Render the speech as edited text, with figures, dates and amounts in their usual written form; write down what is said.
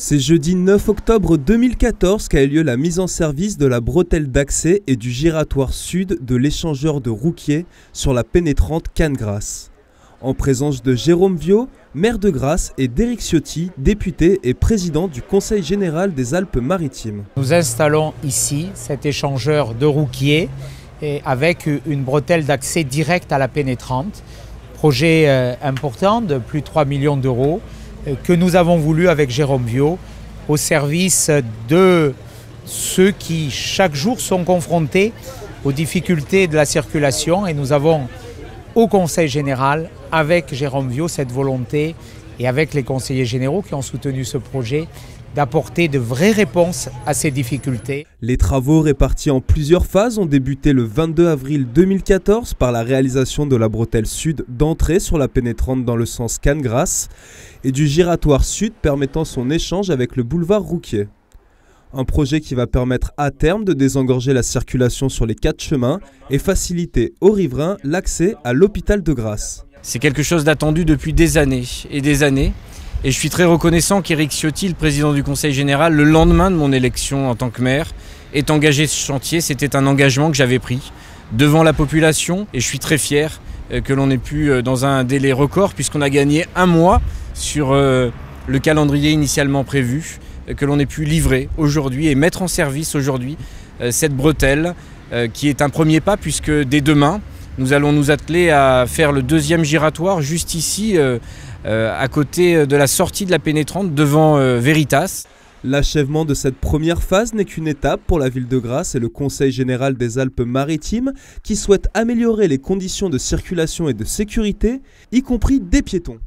C'est jeudi 9 octobre 2014 qu'a eu lieu la mise en service de la bretelle d'accès et du giratoire sud de l'échangeur de Rouquier sur la pénétrante Cannes-Grasse. En présence de Jérôme Viaud, maire de Grasse, et d'Éric Ciotti, député et président du Conseil général des Alpes-Maritimes. Nous installons ici cet échangeur de Rouquier avec une bretelle d'accès direct à la pénétrante. Projet important de plus de 3 millions d'euros que nous avons voulu avec Jérôme Viaud au service de ceux qui chaque jour sont confrontés aux difficultés de la circulation, et nous avons au Conseil général avec Jérôme Viaud cette volonté, et avec les conseillers généraux qui ont soutenu ce projet, d'apporter de vraies réponses à ces difficultés. Les travaux répartis en plusieurs phases ont débuté le 22 avril 2014 par la réalisation de la bretelle sud d'entrée sur la pénétrante dans le sens Cannes-Grasse et du giratoire sud permettant son échange avec le boulevard Rouquier. Un projet qui va permettre à terme de désengorger la circulation sur les 4 chemins et faciliter aux riverains l'accès à l'hôpital de Grasse. C'est quelque chose d'attendu depuis des années et des années. Et je suis très reconnaissant qu'Éric Ciotti, le président du Conseil général, le lendemain de mon élection en tant que maire, ait engagé ce chantier. C'était un engagement que j'avais pris devant la population, et je suis très fier que l'on ait pu, dans un délai record, puisqu'on a gagné un mois sur le calendrier initialement prévu, que l'on ait pu livrer aujourd'hui et mettre en service aujourd'hui cette bretelle, qui est un premier pas, puisque dès demain, nous allons nous atteler à faire le deuxième giratoire juste ici, à côté de la sortie de la pénétrante devant Veritas. L'achèvement de cette première phase n'est qu'une étape pour la ville de Grasse et le Conseil général des Alpes-Maritimes qui souhaite améliorer les conditions de circulation et de sécurité, y compris des piétons.